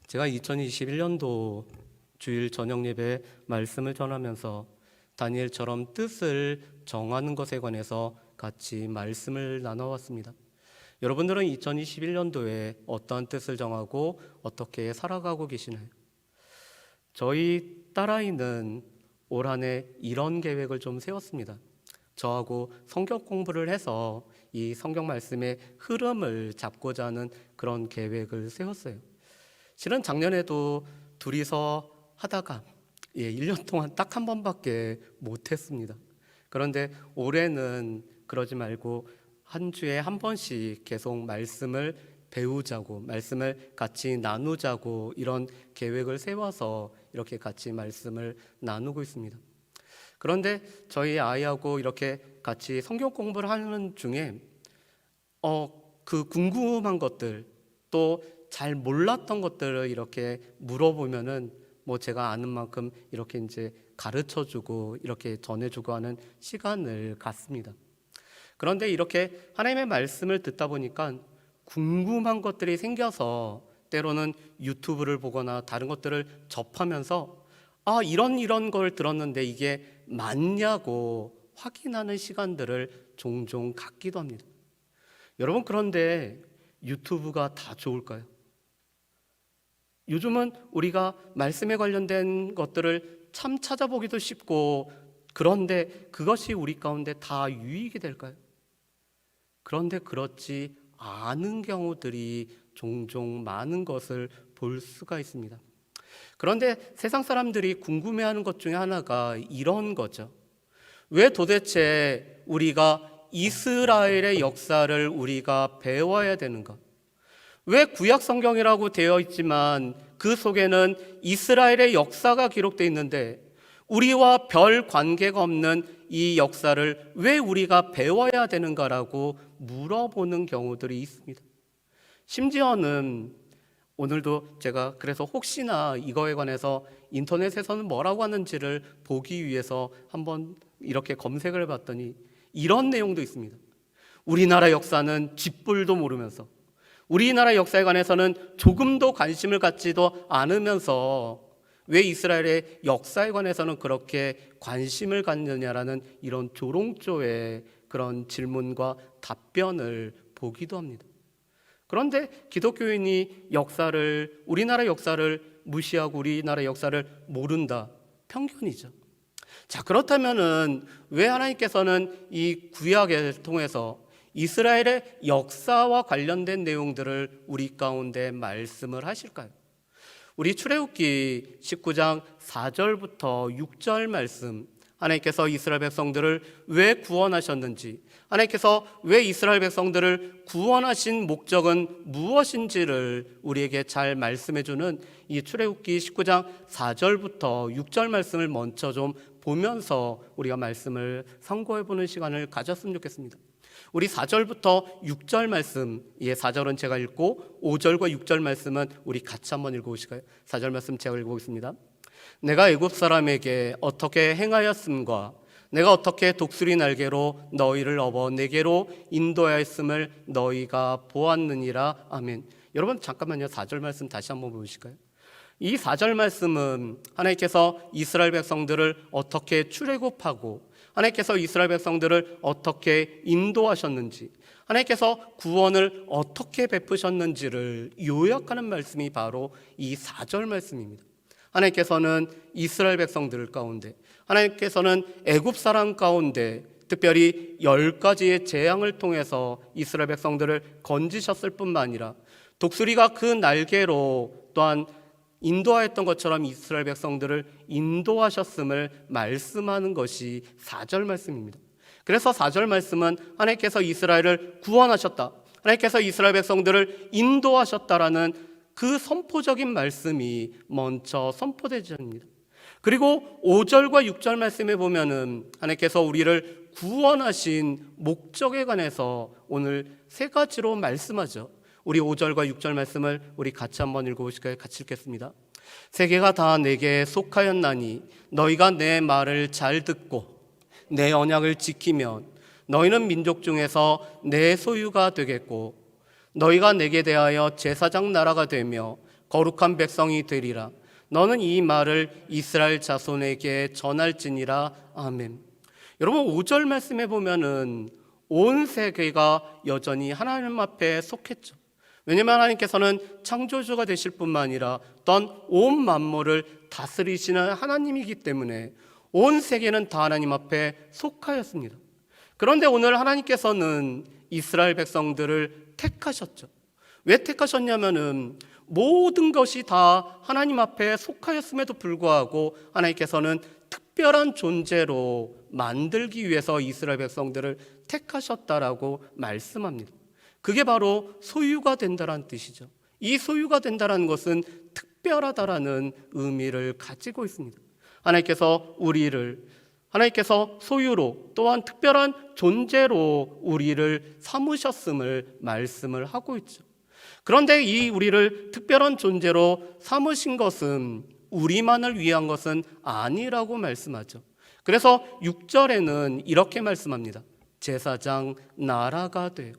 제가 2021년도 주일 저녁 예배 말씀을 전하면서 다니엘처럼 뜻을 정하는 것에 관해서 같이 말씀을 나눠왔습니다. 여러분들은 2021년도에 어떠한 뜻을 정하고 어떻게 살아가고 계시나요? 저희 딸아이는 올 한 해 이런 계획을 좀 세웠습니다. 저하고 성경 공부를 해서 이 성경 말씀의 흐름을 잡고자 하는 그런 계획을 세웠어요. 실은 작년에도 둘이서 하다가 1년 동안 딱 한 번밖에 못했습니다. 그런데 올해는 그러지 말고 한 주에 한 번씩 계속 말씀을 배우자고, 말씀을 같이 나누자고 이런 계획을 세워서 이렇게 같이 말씀을 나누고 있습니다. 그런데 저희 아이하고 이렇게 같이 성경 공부를 하는 중에 그 궁금한 것들, 또 잘 몰랐던 것들을 이렇게 물어보면은 제가 아는 만큼 이렇게 이제 가르쳐주고 이렇게 전해주고 하는 시간을 갖습니다. 그런데 이렇게 하나님의 말씀을 듣다 보니까 궁금한 것들이 생겨서 때로는 유튜브를 보거나 다른 것들을 접하면서 이런 걸 들었는데 이게 맞냐고 확인하는 시간들을 종종 갖기도 합니다. 여러분, 그런데 유튜브가 다 좋을까요? 요즘은 우리가 말씀에 관련된 것들을 참 찾아보기도 쉽고, 그런데 그것이 우리 가운데 다 유익이 될까요? 그런데 그렇지 않은 경우들이 종종 많은 것을 볼 수가 있습니다. 그런데 세상 사람들이 궁금해하는 것 중에 하나가 이런 거죠. 왜 도대체 우리가 이스라엘의 역사를 우리가 배워야 되는가? 왜 구약 성경이라고 되어 있지만 그 속에는 이스라엘의 역사가 기록되어 있는데 우리와 별 관계가 없는 이 역사를 왜 우리가 배워야 되는가라고 물어보는 경우들이 있습니다. 심지어는 오늘도 제가 그래서 혹시나 이거에 관해서 인터넷에서는 뭐라고 하는지를 보기 위해서 한번 이렇게 검색을 해봤더니 이런 내용도 있습니다. 우리나라 역사는 쥐뿔도 모르면서, 우리나라 역사에 관해서는 조금도 관심을 갖지도 않으면서 왜 이스라엘의 역사에 관해서는 그렇게 관심을 갖느냐라는 이런 조롱조의 그런 질문과 답변을 보기도 합니다. 그런데 기독교인이 우리나라 역사를 무시하고 우리나라 역사를 모른다, 편견이죠. 자, 그렇다면은 왜 하나님께서는 이 구약을 통해서 이스라엘의 역사와 관련된 내용들을 우리 가운데 말씀을 하실까요? 우리 출애굽기 19장 4절부터 6절 말씀, 하나님께서 이스라엘 백성들을 왜 구원하셨는지, 하나님께서 왜 이스라엘 백성들을 구원하신 목적은 무엇인지를 우리에게 잘 말씀해주는 이 출애굽기 19장 4절부터 6절 말씀을 먼저 좀 보면서 우리가 말씀을 상고해보는 시간을 가졌으면 좋겠습니다. 우리 4절부터 6절 말씀, 4절은 제가 읽고 5절과 6절 말씀은 우리 같이 한번 읽어보실까요? 4절 말씀 제가 읽어보겠습니다. 내가 애굽 사람에게 어떻게 행하였음과 내가 어떻게 독수리 날개로 너희를 업어 내게로 인도하였음을 너희가 보았느니라. 아멘. 여러분 잠깐만요. 4절 말씀 다시 한번 보실까요? 이 4절 말씀은 하나님께서 이스라엘 백성들을 어떻게 출애굽하고 하나님께서 이스라엘 백성들을 어떻게 인도하셨는지, 하나님께서 구원을 어떻게 베푸셨는지를 요약하는 말씀이 바로 이 4절 말씀입니다. 하나님께서는 이스라엘 백성들 가운데, 하나님께서는 애굽 사람 가운데 특별히 10가지의 재앙을 통해서 이스라엘 백성들을 건지셨을 뿐만 아니라 독수리가 그 날개로 또한 인도하였던 것처럼 이스라엘 백성들을 인도하셨음을 말씀하는 것이 4절 말씀입니다. 그래서 4절 말씀은 하나님께서 이스라엘을 구원하셨다, 하나님께서 이스라엘 백성들을 인도하셨다라는 그 선포적인 말씀이 먼저 선포되지 않습니다. 그리고 5절과 6절 말씀에 보면은 하나님께서 우리를 구원하신 목적에 관해서 오늘 3가지로 말씀하죠. 우리 5절과 6절 말씀을 우리 같이 한번 읽어보실까요? 같이 읽겠습니다. 세계가 다 내게 속하였나니 너희가 내 말을 잘 듣고 내 언약을 지키면 너희는 민족 중에서 내 소유가 되겠고 너희가 내게 대하여 제사장 나라가 되며 거룩한 백성이 되리라. 너는 이 말을 이스라엘 자손에게 전할지니라. 아멘. 여러분 5절 말씀에 보면은 온 세계가 여전히 하나님 앞에 속했죠. 왜냐하면 하나님께서는 창조주가 되실 뿐만 아니라 또한 온 만물을 다스리시는 하나님이기 때문에 온 세계는 다 하나님 앞에 속하였습니다. 그런데 오늘 하나님께서는 이스라엘 백성들을 택하셨죠. 왜 택하셨냐면은 모든 것이 다 하나님 앞에 속하였음에도 불구하고 하나님께서는 특별한 존재로 만들기 위해서 이스라엘 백성들을 택하셨다라고 말씀합니다. 그게 바로 소유가 된다라는 뜻이죠. 이 소유가 된다라는 것은 특별하다라는 의미를 가지고 있습니다. 하나님께서 소유로 또한 특별한 존재로 우리를 삼으셨음을 말씀을 하고 있죠. 그런데 이 우리를 특별한 존재로 삼으신 것은 우리만을 위한 것은 아니라고 말씀하죠. 그래서 6절에는 이렇게 말씀합니다. 제사장 나라가 돼요.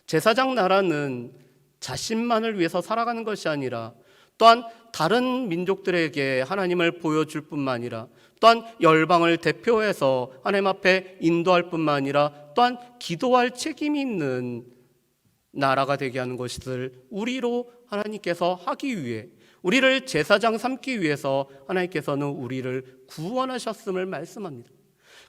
제사장 나라는 자신만을 위해서 살아가는 것이 아니라 또한 다른 민족들에게 하나님을 보여줄 뿐만 아니라 또한 열방을 대표해서 하나님 앞에 인도할 뿐만 아니라 또한 기도할 책임이 있는 나라가 되게 하는 것을 우리로 하나님께서 하기 위해 우리를 제사장 삼기 위해서 하나님께서는 우리를 구원하셨음을 말씀합니다.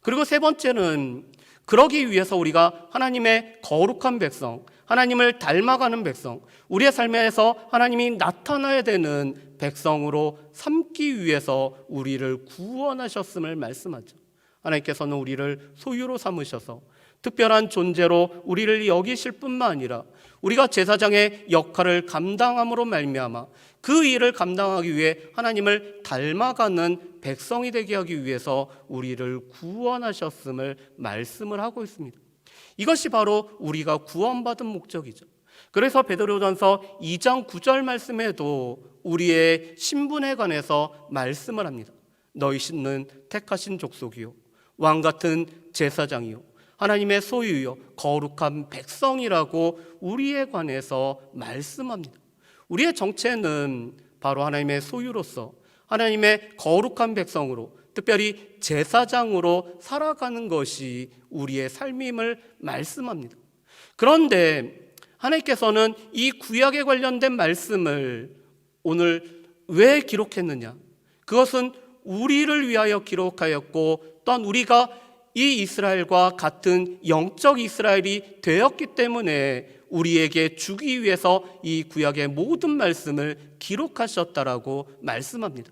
그리고 세 번째는 그러기 위해서 우리가 하나님의 거룩한 백성, 하나님을 닮아가는 백성, 우리의 삶에서 하나님이 나타나야 되는 백성으로 삼기 위해서 우리를 구원하셨음을 말씀하죠. 하나님께서는 우리를 소유로 삼으셔서 특별한 존재로 우리를 여기실 뿐만 아니라 우리가 제사장의 역할을 감당함으로 말미암아 그 일을 감당하기 위해 하나님을 닮아가는 백성이 되게 하기 위해서 우리를 구원하셨음을 말씀을 하고 있습니다. 이것이 바로 우리가 구원받은 목적이죠. 그래서 베드로전서 2장 9절 말씀에도 우리의 신분에 관해서 말씀을 합니다. 너희는 택하신 족속이요 왕같은 제사장이요 하나님의 소유요 거룩한 백성이라고 우리에 관해서 말씀합니다. 우리의 정체는 바로 하나님의 소유로서 하나님의 거룩한 백성으로 특별히 제사장으로 살아가는 것이 우리의 삶임을 말씀합니다. 그런데 하나님께서는 이 구약에 관련된 말씀을 오늘 왜 기록했느냐? 그것은 우리를 위하여 기록하였고 또한 우리가 이 이스라엘과 같은 영적 이스라엘이 되었기 때문에 우리에게 주기 위해서 이 구약의 모든 말씀을 기록하셨다라고 말씀합니다.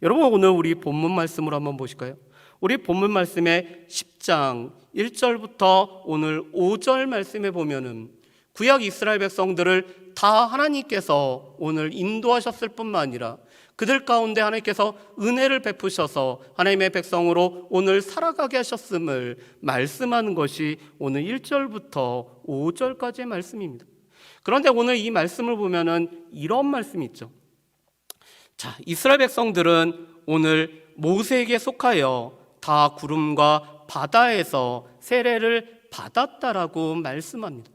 여러분 오늘 우리 본문 말씀으로 한번 보실까요? 우리 본문 말씀의 10장 1절부터 오늘 5절 말씀에 보면은 구약 이스라엘 백성들을 다 하나님께서 오늘 인도하셨을 뿐만 아니라 그들 가운데 하나님께서 은혜를 베푸셔서 하나님의 백성으로 오늘 살아가게 하셨음을 말씀하는 것이 오늘 1절부터 5절까지의 말씀입니다. 그런데 오늘 이 말씀을 보면은 이런 말씀이 있죠. 자, 이스라엘 백성들은 오늘 모세에게 속하여 다 구름과 바다에서 세례를 받았다라고 말씀합니다.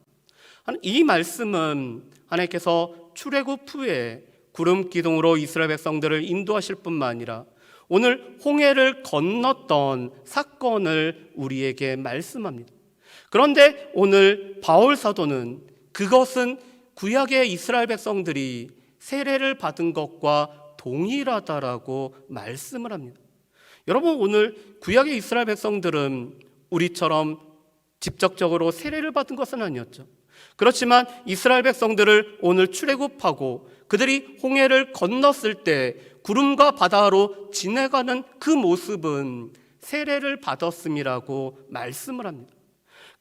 이 말씀은 하나님께서 출애굽 후에 구름 기둥으로 이스라엘 백성들을 인도하실 뿐만 아니라 오늘 홍해를 건넜던 사건을 우리에게 말씀합니다. 그런데 오늘 바울 사도는 그것은 구약의 이스라엘 백성들이 세례를 받은 것과 동일하다라고 말씀을 합니다. 여러분 오늘 구약의 이스라엘 백성들은 우리처럼 직접적으로 세례를 받은 것은 아니었죠. 그렇지만 이스라엘 백성들을 오늘 출애굽하고 그들이 홍해를 건넜을 때 구름과 바다로 지나가는 그 모습은 세례를 받았음이라고 말씀을 합니다.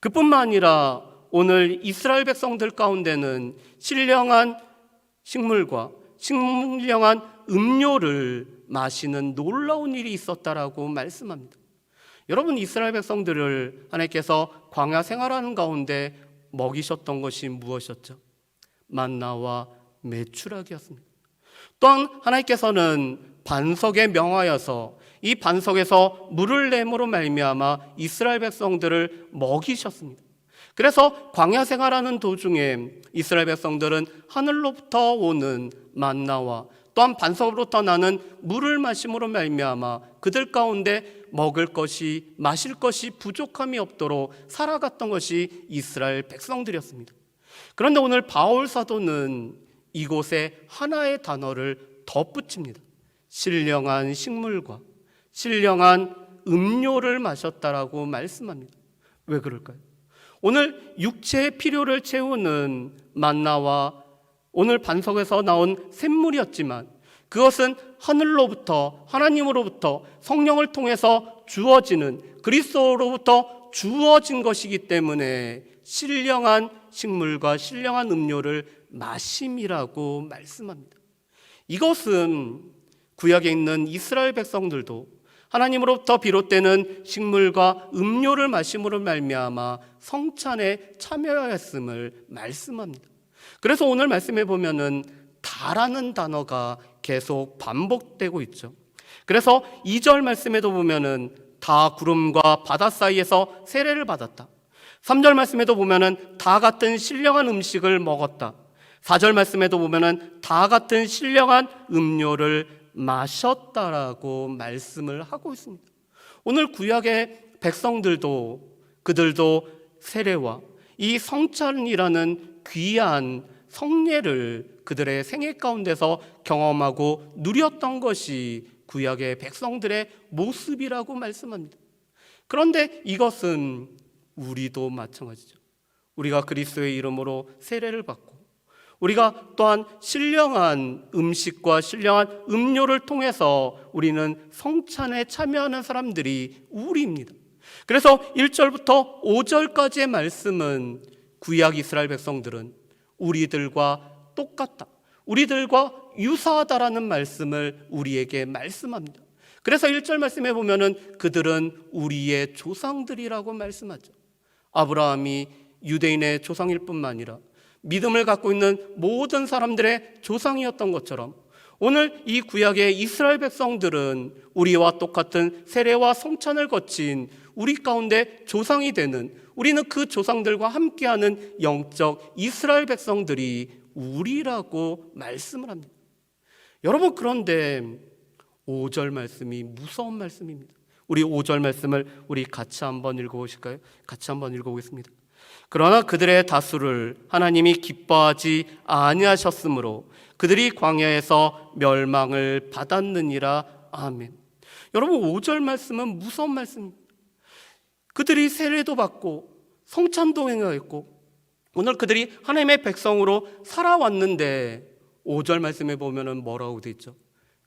그뿐만 아니라 오늘 이스라엘 백성들 가운데는 신령한 식물과 신령한 음료를 마시는 놀라운 일이 있었다라고 말씀합니다. 여러분 이스라엘 백성들을 하나님께서 광야 생활하는 가운데 먹이셨던 것이 무엇이었죠? 만나와 메추라기였습니다. 또한 하나님께서는 반석에 명하여서 이 반석에서 물을 내므로 말미암아 이스라엘 백성들을 먹이셨습니다. 그래서 광야 생활하는 도중에 이스라엘 백성들은 하늘로부터 오는 만나와 또한 반석으로부터 나는 물을 마심으로 말미암아 그들 가운데 먹을 것이 마실 것이 부족함이 없도록 살아갔던 것이 이스라엘 백성들이었습니다. 그런데 오늘 바울 사도는 이곳에 하나의 단어를 덧붙입니다. 신령한 식물과 신령한 음료를 마셨다라고 말씀합니다. 왜 그럴까요? 오늘 육체의 필요를 채우는 만나와 오늘 반석에서 나온 샘물이었지만 그것은 하늘로부터 하나님으로부터 성령을 통해서 주어지는 그리스도로부터 주어진 것이기 때문에 신령한 식물과 신령한 음료를 마심이라고 말씀합니다. 이것은 구약에 있는 이스라엘 백성들도 하나님으로부터 비롯되는 식물과 음료를 마심으로 말미암아 성찬에 참여하였음을 말씀합니다. 그래서 오늘 말씀해 보면은 다라는 단어가 계속 반복되고 있죠. 그래서 2절 말씀에도 보면은 다 구름과 바다 사이에서 세례를 받았다. 3절 말씀에도 보면은 다 같은 신령한 음식을 먹었다. 4절 말씀에도 보면은 다 같은 신령한 음료를 마셨다라고 말씀을 하고 있습니다. 오늘 구약의 백성들도 그들도 세례와 이 성찬이라는 귀한 성례를 그들의 생애 가운데서 경험하고 누렸던 것이 구약의 백성들의 모습이라고 말씀합니다. 그런데 이것은 우리도 마찬가지죠. 우리가 그리스도의 이름으로 세례를 받고 우리가 또한 신령한 음식과 신령한 음료를 통해서 우리는 성찬에 참여하는 사람들이 우리입니다. 그래서 1절부터 5절까지의 말씀은 구약 이스라엘 백성들은 우리들과 똑같다, 우리들과 유사하다라는 말씀을 우리에게 말씀합니다. 그래서 1절 말씀에 보면은 그들은 우리의 조상들이라고 말씀하죠. 아브라함이 유대인의 조상일 뿐만 아니라 믿음을 갖고 있는 모든 사람들의 조상이었던 것처럼 오늘 이 구약의 이스라엘 백성들은 우리와 똑같은 세례와 성찬을 거친 우리 가운데 조상이 되는, 우리는 그 조상들과 함께하는 영적 이스라엘 백성들이 우리라고 말씀을 합니다. 여러분, 그런데 5절 말씀이 무서운 말씀입니다. 우리 5절 말씀을 우리 같이 한번 읽어보실까요? 같이 한번 읽어보겠습니다. 그러나 그들의 다수를 하나님이 기뻐하지 아니하셨으므로 그들이 광야에서 멸망을 받았느니라. 아멘. 여러분, 5절 말씀은 무서운 말씀입니다. 그들이 세례도 받고 성찬도 행하였고 오늘 그들이 하나님의 백성으로 살아왔는데 5절 말씀에 보면은 뭐라고 되어 있죠?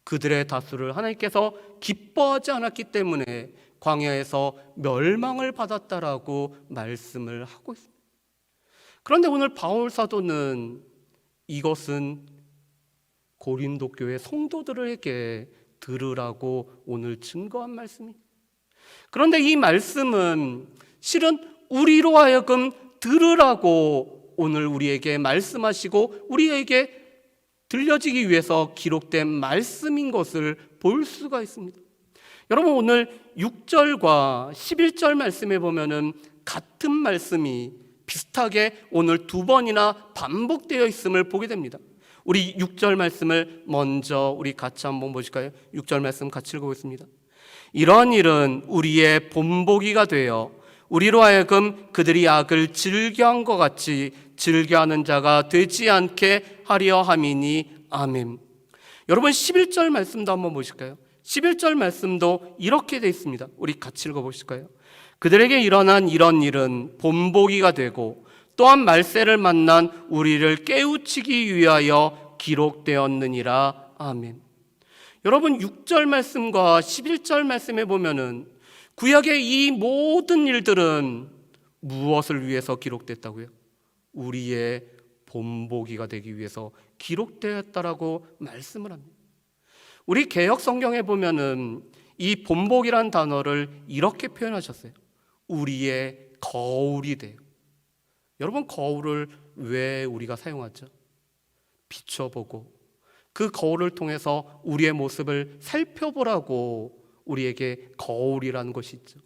그들의 다수를 하나님께서 기뻐하지 않았기 때문에 광야에서 멸망을 받았다라고 말씀을 하고 있습니다. 그런데 오늘 바울 사도는 이것은 고린도 교회 성도들에게 들으라고 오늘 증거한 말씀입니다. 그런데 이 말씀은 실은 우리로 하여금 들으라고 오늘 우리에게 말씀하시고 우리에게 들려지기 위해서 기록된 말씀인 것을 볼 수가 있습니다. 여러분, 오늘 6절과 11절 말씀에 보면은 같은 말씀이 비슷하게 오늘 두 번이나 반복되어 있음을 보게 됩니다. 우리 6절 말씀을 먼저 우리 같이 한번 보실까요? 6절 말씀 같이 읽어보겠습니다. 이런 일은 우리의 본보기가 되어 우리로 하여금 그들이 악을 즐겨한 것 같이 즐겨하는 자가 되지 않게 하려 함이니. 아멘. 여러분, 11절 말씀도 한번 보실까요? 11절 말씀도 이렇게 되어 있습니다. 우리 같이 읽어보실까요? 그들에게 일어난 이런 일은 본보기가 되고 또한 말세를 만난 우리를 깨우치기 위하여 기록되었느니라. 아멘. 여러분, 6절 말씀과 11절 말씀에 보면은 구약의 이 모든 일들은 무엇을 위해서 기록됐다고요? 우리의 본보기가 되기 위해서 기록되었다라고 말씀을 합니다. 우리 개역 성경에 보면은 이 본보기란 단어를 이렇게 표현하셨어요. 우리의 거울이 돼요. 여러분, 거울을 왜 우리가 사용하죠? 비춰보고 그 거울을 통해서 우리의 모습을 살펴보라고 우리에게 거울이라는 것이 있죠.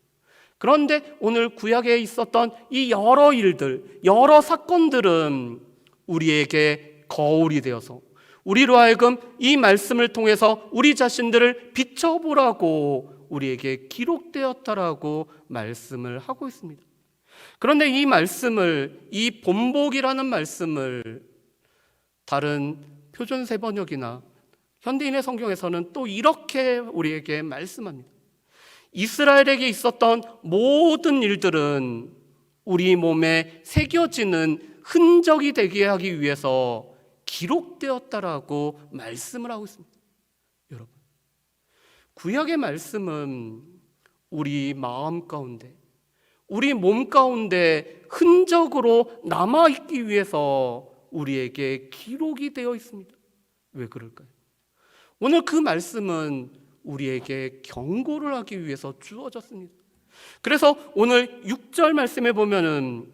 그런데 오늘 구약에 있었던 이 여러 일들, 여러 사건들은 우리에게 거울이 되어서 우리로 하여금 이 말씀을 통해서 우리 자신들을 비춰보라고 우리에게 기록되었다라고 말씀을 하고 있습니다. 그런데 이 말씀을, 이 본복이라는 말씀을 다른 표준세 번역이나 현대인의 성경에서는 또 이렇게 우리에게 말씀합니다. 이스라엘에게 있었던 모든 일들은 우리 몸에 새겨지는 흔적이 되게 하기 위해서 기록되었다라고 말씀을 하고 있습니다. 여러분, 구약의 말씀은 우리 마음 가운데, 우리 몸 가운데 흔적으로 남아있기 위해서 우리에게 기록이 되어 있습니다. 왜 그럴까요? 오늘 그 말씀은 우리에게 경고를 하기 위해서 주어졌습니다. 그래서 오늘 6절 말씀에 보면은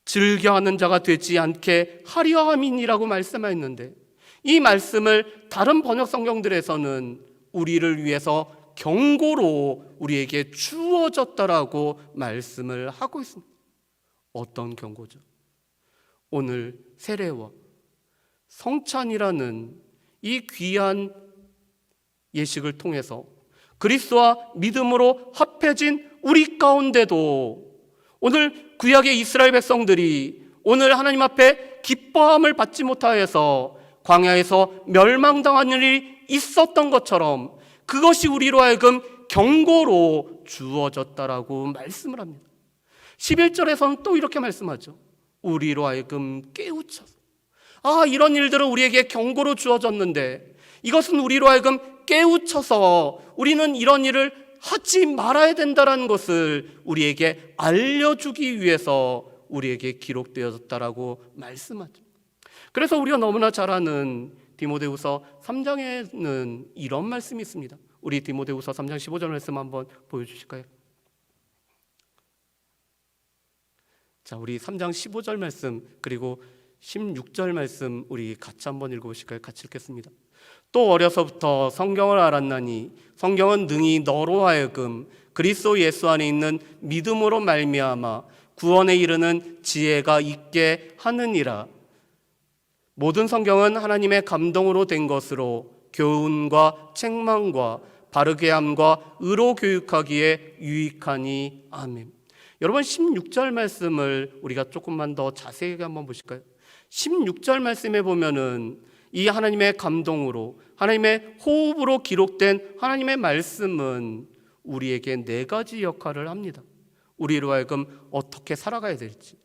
즐겨하는 자가 되지 않게 하려 함이니라고 말씀하였는데, 이 말씀을 다른 번역 성경들에서는 우리를 위해서 경고로 우리에게 주어졌다라고 말씀을 하고 있습니다. 어떤 경고죠? 오늘 세례와 성찬이라는 이 귀한 예식을 통해서 그리스도와 믿음으로 합해진 우리 가운데도 오늘 구약의 이스라엘 백성들이 오늘 하나님 앞에 기뻐함을 받지 못하여서 광야에서 멸망당한 일이 있었던 것처럼 그것이 우리로 하여금 경고로 주어졌다라고 말씀을 합니다. 11절에서는 또 이렇게 말씀하죠. 우리로 하여금 깨우쳐서, 이런 일들은 우리에게 경고로 주어졌는데 이것은 우리로 하여금 깨우쳐서 우리는 이런 일을 하지 말아야 된다는 것을 우리에게 알려주기 위해서 우리에게 기록되어졌다라고 말씀하죠. 그래서 우리가 너무나 잘 아는 디모데후서 3장에는 이런 말씀이 있습니다. 우리 디모데후서 3장 15절 말씀 한번 보여주실까요? 자, 우리 3장 15절 말씀 그리고 16절 말씀 우리 같이 한번 읽어보실까요? 같이 읽겠습니다. 또 어려서부터 성경을 알았나니 성경은 능히 너로 하여금 그리스도 예수 안에 있는 믿음으로 말미암아 구원에 이르는 지혜가 있게 하느니라. 모든 성경은 하나님의 감동으로 된 것으로 교훈과 책망과 바르게 함과 의로 교육하기에 유익하니. 아멘. 여러분, 16절 말씀을 우리가 조금만 더 자세하게 한번 보실까요? 16절 말씀에 보면은 이 하나님의 감동으로, 하나님의 호흡으로 기록된 하나님의 말씀은 우리에게 4가지 역할을 합니다. 우리로 하여금 어떻게 살아가야 될지,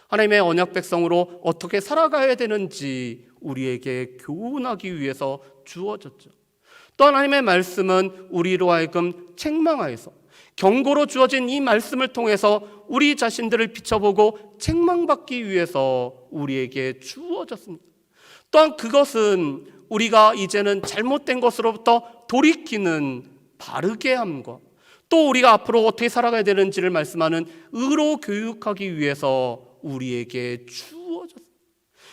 하나님의 언약 백성으로 어떻게 살아가야 되는지 우리에게 교훈하기 위해서 주어졌죠. 또 하나님의 말씀은 우리로 하여금 책망하여서, 경고로 주어진 이 말씀을 통해서 우리 자신들을 비춰보고 책망받기 위해서 우리에게 주어졌습니다. 또한 그것은 우리가 이제는 잘못된 것으로부터 돌이키는 바르게 함과 또 우리가 앞으로 어떻게 살아가야 되는지를 말씀하는 의로 교육하기 위해서 우리에게 주어졌습니다.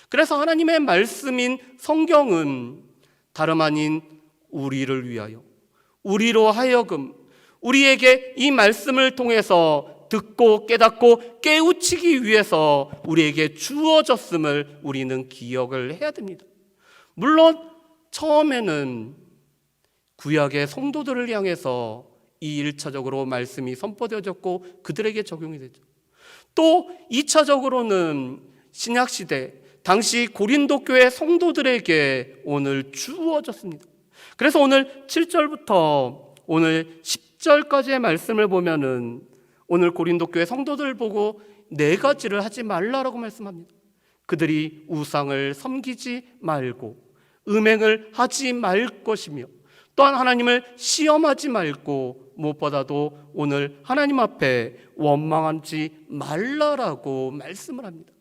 그래서 하나님의 말씀인 성경은 다름 아닌 우리를 위하여, 우리로 하여금 우리에게 이 말씀을 통해서 듣고 깨닫고 깨우치기 위해서 우리에게 주어졌음을 우리는 기억을 해야 됩니다. 물론 처음에는 구약의 성도들을 향해서 이 1차적으로 말씀이 선포되어졌고 그들에게 적용이 되죠. 또 2차적으로는 신약시대 당시 고린도 교회 성도들에게 오늘 주어졌습니다. 그래서 오늘 7절부터 오늘 10절까지의 말씀을 보면은 오늘 고린도 교회 성도들 보고 4가지를 하지 말라라고 말씀합니다. 그들이 우상을 섬기지 말고 음행을 하지 말 것이며 또한 하나님을 시험하지 말고 무엇보다도 오늘 하나님 앞에 원망하지 말라라고 말씀을 합니다.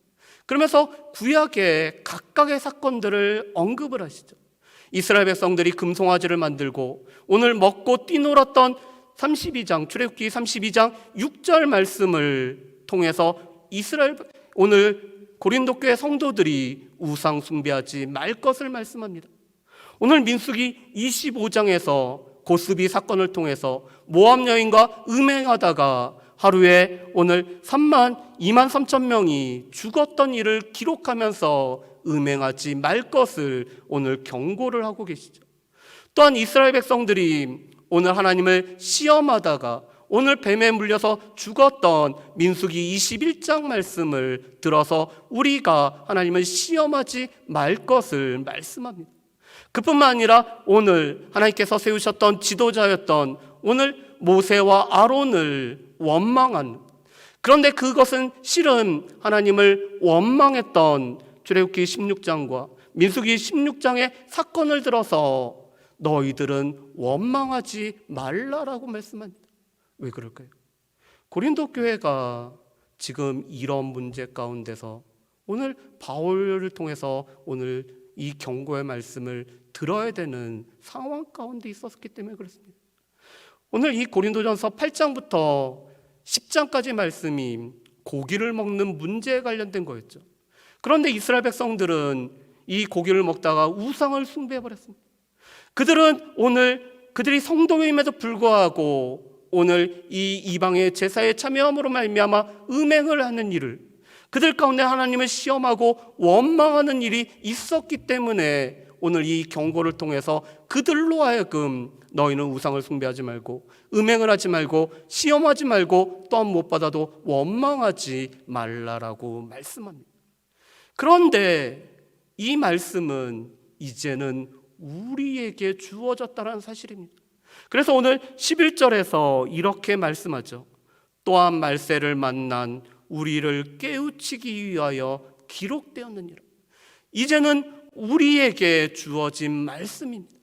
그러면서 구약의 각각의 사건들을 언급을 하시죠. 이스라엘 백성들이 금송아지를 만들고 오늘 먹고 뛰놀았던 32장 출애굽기 32장 6절 말씀을 통해서 오늘 고린도 교회 성도들이 우상 숭배하지 말 것을 말씀합니다. 오늘 민수기 25장에서 고스비 사건을 통해서 모압 여인과 음행하다가 하루에 오늘 2만 3천 명이 죽었던 일을 기록하면서 음행하지 말 것을 오늘 경고를 하고 계시죠. 또한 이스라엘 백성들이 오늘 하나님을 시험하다가 오늘 뱀에 물려서 죽었던 민수기 21장 말씀을 들어서 우리가 하나님을 시험하지 말 것을 말씀합니다. 그뿐만 아니라 오늘 하나님께서 세우셨던 지도자였던 오늘 모세와 아론을 원망한, 그런데 그것은 실은 하나님을 원망했던 출애굽기 16장과 민수기 16장의 사건을 들어서 너희들은 원망하지 말라라고 말씀합니다. 왜 그럴까요? 고린도 교회가 지금 이런 문제 가운데서 오늘 바울을 통해서 오늘 이 경고의 말씀을 들어야 되는 상황 가운데 있었기 때문에 그렇습니다. 오늘 이 고린도전서 8장부터 10장까지 말씀이 고기를 먹는 문제에 관련된 거였죠. 그런데 이스라엘 백성들은 이 고기를 먹다가 우상을 숭배해버렸습니다. 그들이 성도임에도 불구하고 오늘 이 이방의 제사에 참여함으로 말미암아 음행을 하는 일을, 그들 가운데 하나님을 시험하고 원망하는 일이 있었기 때문에 오늘 이 경고를 통해서 그들로 하여금 너희는 우상을 숭배하지 말고 음행을 하지 말고 시험하지 말고 또한 못 받아도 원망하지 말라라고 말씀합니다. 그런데 이 말씀은 이제는 우리에게 주어졌다는 사실입니다. 그래서 오늘 11절에서 이렇게 말씀하죠. 또한 말세를 만난 우리를 깨우치기 위하여 기록되었느니라. 이제는 우리에게 주어진 말씀입니다.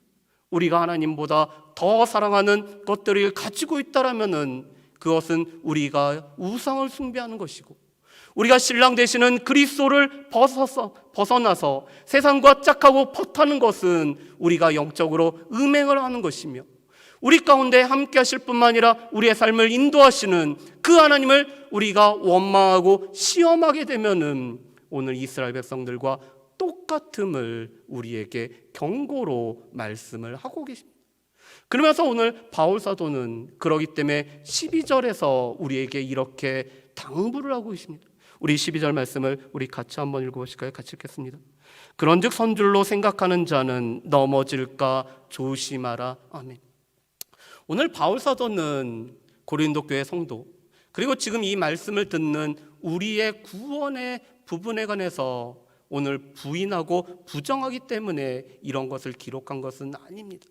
우리가 하나님보다 더 사랑하는 것들을 가지고 있다라면은 그것은 우리가 우상을 숭배하는 것이고, 우리가 신랑 되시는 그리스도를 벗어나서 세상과 짝하고 벗하는 것은 우리가 영적으로 음행을 하는 것이며, 우리 가운데 함께 하실 뿐만 아니라 우리의 삶을 인도하시는 그 하나님을 우리가 원망하고 시험하게 되면은 오늘 이스라엘 백성들과 똑같음을 우리에게 경고로 말씀을 하고 계십니다. 그러면서 오늘 바울 사도는 그러기 때문에 12절에서 우리에게 이렇게 당부를 하고 계십니다. 우리 12절 말씀을 우리 같이 한번 읽어보실까요? 같이 읽겠습니다. 그런즉 선줄로 생각하는 자는 넘어질까 조심하라. 아멘. 오늘 바울 사도는 고린도 교회 성도, 그리고 지금 이 말씀을 듣는 우리의 구원의 부분에 관해서 오늘 부인하고 부정하기 때문에 이런 것을 기록한 것은 아닙니다.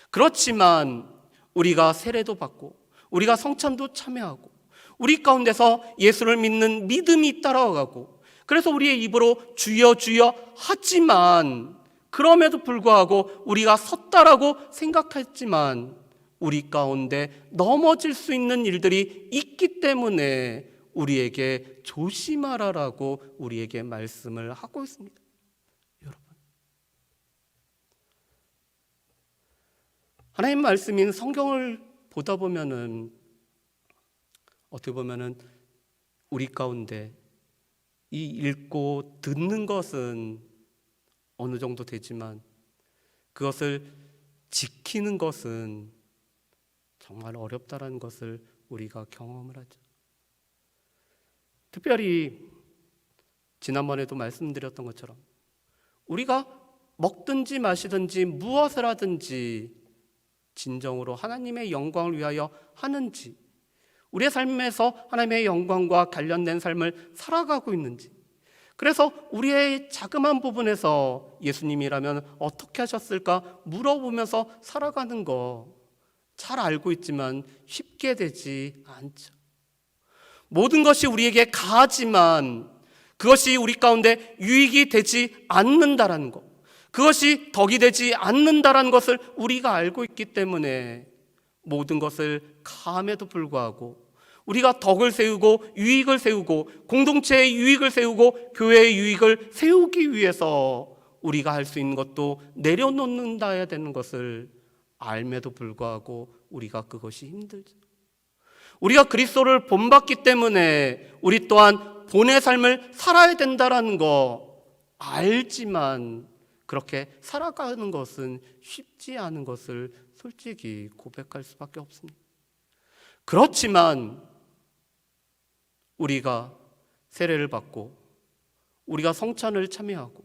그렇지만 우리가 세례도 받고 우리가 성찬도 참여하고 우리 가운데서 예수를 믿는 믿음이 따라가고, 그래서 우리의 입으로 주여 주여 하지만 그럼에도 불구하고 우리가 섰다라고 생각했지만 우리 가운데 넘어질 수 있는 일들이 있기 때문에 우리에게 조심하라라고 우리에게 말씀을 하고 있습니다. 여러분, 하나님 말씀인 성경을 보다 보면은 어떻게 보면은 우리 가운데 이 읽고 듣는 것은 어느 정도 되지만 그것을 지키는 것은 정말 어렵다라는 것을 우리가 경험을 하죠. 특별히 지난번에도 말씀드렸던 것처럼 우리가 먹든지 마시든지 무엇을 하든지 진정으로 하나님의 영광을 위하여 하는지, 우리의 삶에서 하나님의 영광과 관련된 삶을 살아가고 있는지, 그래서 우리의 자그마한 부분에서 예수님이라면 어떻게 하셨을까 물어보면서 살아가는 거 잘 알고 있지만 쉽게 되지 않죠. 모든 것이 우리에게 가하지만 그것이 우리 가운데 유익이 되지 않는다라는 것, 그것이 덕이 되지 않는다라는 것을 우리가 알고 있기 때문에 모든 것을 가함에도 불구하고 우리가 덕을 세우고 유익을 세우고 공동체의 유익을 세우고 교회의 유익을 세우기 위해서 우리가 할 수 있는 것도 내려놓는다 해야 되는 것을 알매도 불구하고 우리가 그것이 힘들죠. 우리가 그리스도를 본받기 때문에 우리 또한 본의 삶을 살아야 된다라는 거 알지만 그렇게 살아가는 것은 쉽지 않은 것을 솔직히 고백할 수밖에 없습니다. 그렇지만 우리가 세례를 받고 우리가 성찬을 참여하고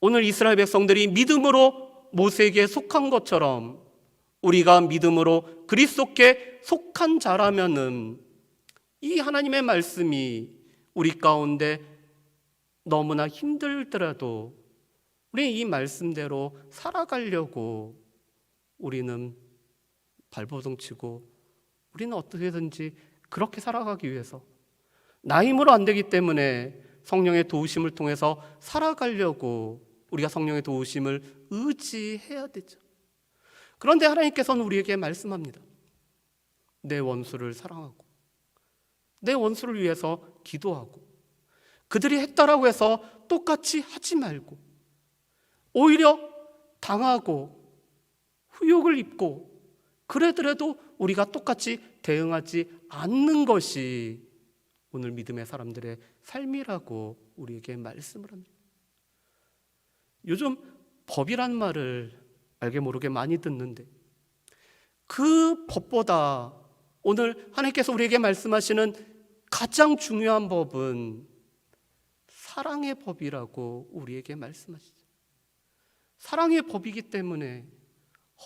오늘 이스라엘 백성들이 믿음으로 모세에게 속한 것처럼 우리가 믿음으로 그리스도께 속한 자라면은 이 하나님의 말씀이 우리 가운데 너무나 힘들더라도 우리는 이 말씀대로 살아가려고 우리는 발버둥치고 우리는 어떻게든지 그렇게 살아가기 위해서 나 힘으로 안 되기 때문에 성령의 도우심을 통해서 살아가려고 우리가 성령의 도우심을 의지해야 되죠. 그런데 하나님께서는 우리에게 말씀합니다. 내 원수를 사랑하고 내 원수를 위해서 기도하고 그들이 했다라고 해서 똑같이 하지 말고 오히려 당하고 후욕을 입고 그래더라도 우리가 똑같이 대응하지 않는 것이 오늘 믿음의 사람들의 삶이라고 우리에게 말씀을 합니다. 요즘 법이란 말을 알게 모르게 많이 듣는데 그 법보다 오늘 하나님께서 우리에게 말씀하시는 가장 중요한 법은 사랑의 법이라고 우리에게 말씀하시죠. 사랑의 법이기 때문에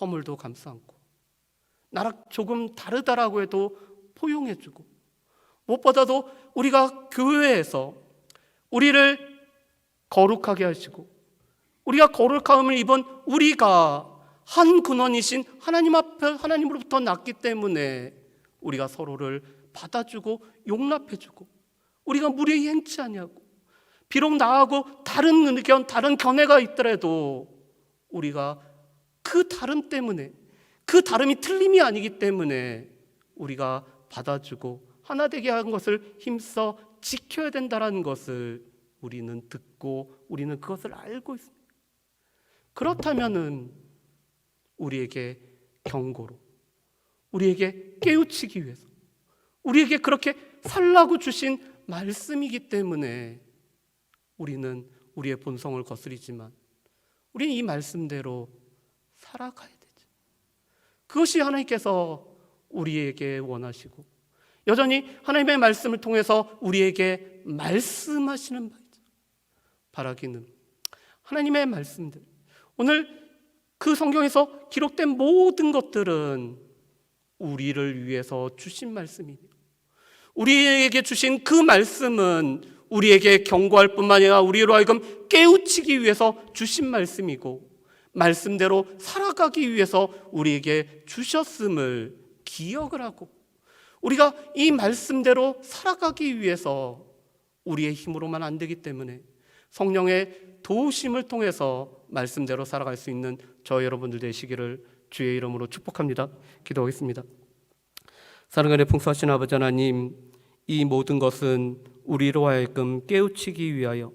허물도 감싸 안고 나랑 조금 다르다라고 해도 포용해주고 무엇보다도 우리가 교회에서 우리를 거룩하게 하시고 우리가 거룩함을 입은 우리가 한 근원이신 하나님 앞에 하나님으로부터 났기 때문에 우리가 서로를 받아주고 용납해주고 우리가 무례히 행치 아니하고 비록 나하고 다른 의견, 다른 견해가 있더라도 우리가 그 다름 때문에 그 다름이 틀림이 아니기 때문에 우리가 받아주고 하나 되게 하는 것을 힘써 지켜야 된다는 것을 우리는 듣고 우리는 그것을 알고 있습니다. 그렇다면은 우리에게 경고로 우리에게 깨우치기 위해서 우리에게 그렇게 살라고 주신 말씀이기 때문에 우리는 우리의 본성을 거스리지만 우리는 이 말씀대로 살아가야 되죠. 그것이 하나님께서 우리에게 원하시고 여전히 하나님의 말씀을 통해서 우리에게 말씀하시는 바이죠. 바라기는 하나님의 말씀들 오늘 그 성경에서 기록된 모든 것들은 우리를 위해서 주신 말씀이며 우리에게 주신 그 말씀은 우리에게 경고할 뿐만 아니라 우리로 하여금 깨우치기 위해서 주신 말씀이고 말씀대로 살아가기 위해서 우리에게 주셨음을 기억을 하고 우리가 이 말씀대로 살아가기 위해서 우리의 힘으로만 안 되기 때문에 성령의 도우심을 통해서 말씀대로 살아갈 수 있는 저 여러분들 되시기를 주의 이름으로 축복합니다. 기도하겠습니다. 사랑하는 풍성하신 아버지 하나님, 이 모든 것은 우리로 하여금 깨우치기 위하여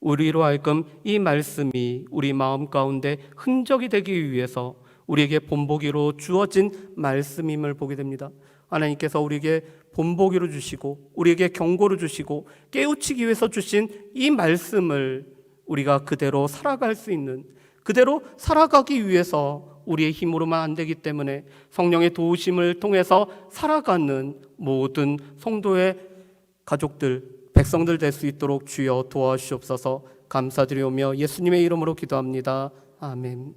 우리로 하여금 이 말씀이 우리 마음 가운데 흔적이 되기 위해서 우리에게 본보기로 주어진 말씀임을 보게 됩니다. 하나님께서 우리에게 본보기로 주시고 우리에게 경고를 주시고 깨우치기 위해서 주신 이 말씀을 우리가 그대로 살아갈 수 있는 그대로 살아가기 위해서 우리의 힘으로만 안 되기 때문에 성령의 도우심을 통해서 살아가는 모든 성도의 가족들, 백성들 될 수 있도록 주여 도와주시옵소서. 감사드리오며 예수님의 이름으로 기도합니다. 아멘.